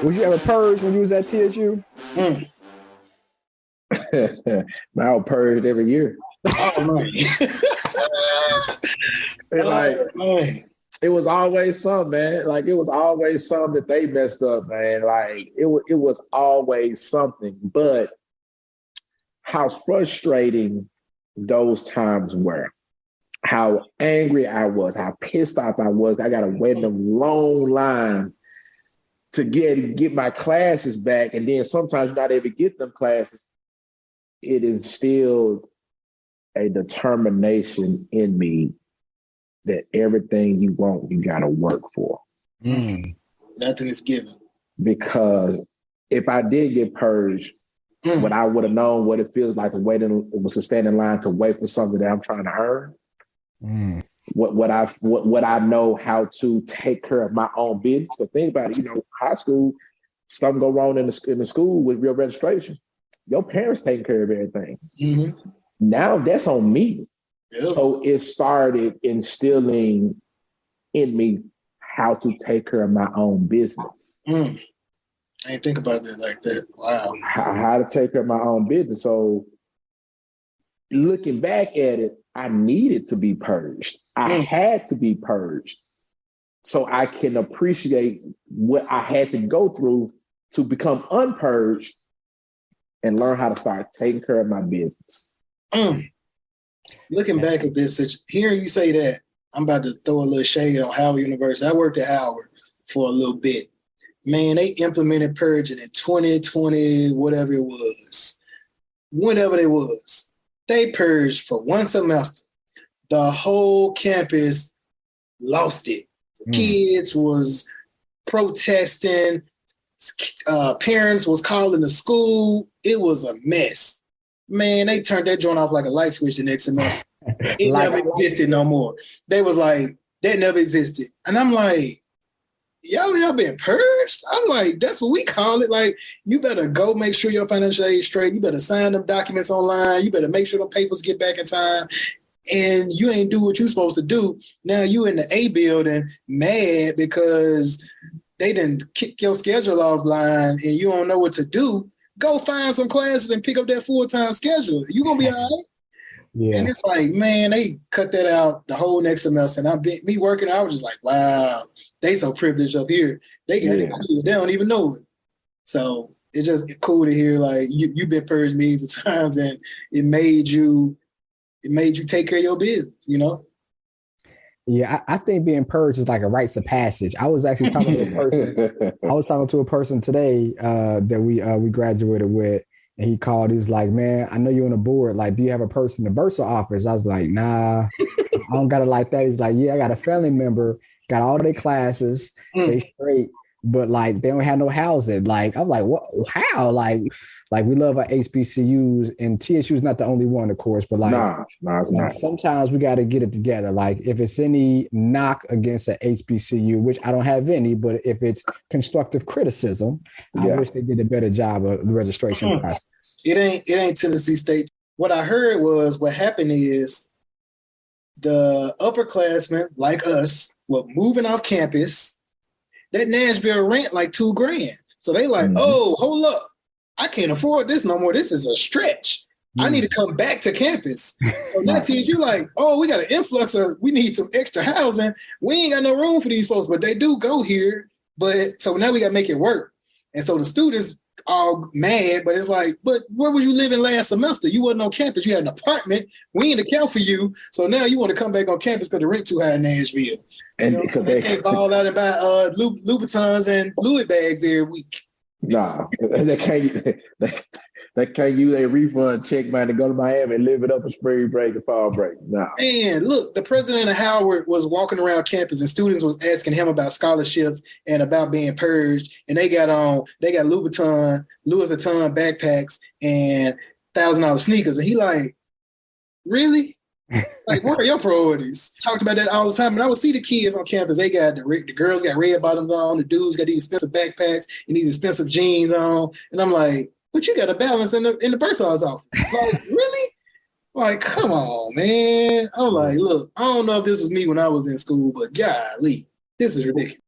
Was you ever purged when you was at TSU? Mm. I was purged every year. Oh man. It was always something, man. Like, it was always something that they messed up, man. Like, it was always something. But how frustrating those times were, how angry I was, how pissed off I was. I got to wait in them long lines to get my classes back. And then sometimes you're not able to get them classes. It instilled a determination in me that everything you want, you got to work for. Nothing is given. Because if I did get purged, what I would have known what it feels like to stand in line to wait for something that I'm trying to earn. What I know how to take care of my own business. But think about it, high school, something go wrong in the school with your registration. Your parents taking care of everything. Mm-hmm. Now that's on me. Yep. So it started instilling in me how to take care of my own business. I didn't think about it like that. Wow. How to take care of my own business. So looking back at it, I needed to be purged. I had to be purged so I can appreciate what I had to go through to become unpurged and learn how to start taking care of my business. Looking back a bit, hearing you say that, I'm about to throw a little shade on Howard University. I worked at Howard for a little bit. Man, they implemented purging in 2020, whatever it was. Whenever it was. They purged for one semester. The whole campus lost it. Kids was protesting. Parents was calling the school. It was a mess. Man, they turned that joint off like a light switch the next semester. It never existed no more. They was like, that never existed. And I'm like, y'all been purged? I'm like, that's what we call it. Like, you better go make sure your financial aid is straight. You better sign them documents online. You better make sure them papers get back in time. And you ain't do what you're supposed to do. Now you in the A building mad because they didn't kick your schedule offline and you don't know what to do. Go find some classes and pick up that full-time schedule. You're going to be all right. Yeah. And it's like, man, they cut that out the whole next semester. And me working, I was just like, wow, they so privileged up here. They got it. They don't even know it. So it's just cool to hear, like, you've been purged millions of times and it made you take care of your business, Yeah, I think being purged is like a rites of passage. I was actually talking to this person. I was talking to a person today that we graduated with, and he called. He was like, "Man, I know you're on the board. Like, do you have a person in the bursar office?" I was like, "Nah, I don't got it like that." He's like, "Yeah, I got a family member, got all their classes, they straight, but like they don't have no housing." Like, I'm like, "What? How?" Like we love our HBCUs, and TSU is not the only one, of course, but like, it's not. Sometimes we got to get it together. Like, if it's any knock against the HBCU, which I don't have any, but if it's constructive criticism, I wish they did a better job of the registration process. It ain't Tennessee State. What I heard was what happened is the upperclassmen like us were moving off campus. That Nashville rent like $2,000, so they like, oh, hold up. I can't afford this no more. This is a stretch. I need to come back to campus. So now you're like, oh, we got an influx we need some extra housing. We ain't got no room for these folks, but they do go here. But so now we got to make it work. And so the students are mad, but it's like, but where was you living last semester? You wasn't on campus. You had an apartment. We didn't account for you. So now you want to come back on campus because the rent too high in Nashville. And because they can't ball out and buy Louboutins and Louis bags every week. Nah, they can't use a refund check money to go to Miami and live it up for spring break and fall break. Nah. Man, look, the president of Howard was walking around campus and students was asking him about scholarships and about being purged. And they got Louis Vuitton backpacks and $1,000 sneakers. And he like, really? Like, what are your priorities? Talked about that all the time. And I would see the kids on campus. They got the girls got red bottoms on. The dudes got these expensive backpacks and these expensive jeans on. And I'm like, but you got a balance in the bursar's office. Like, really? Like, come on, man. I'm like, look, I don't know if this was me when I was in school, but golly, this is ridiculous.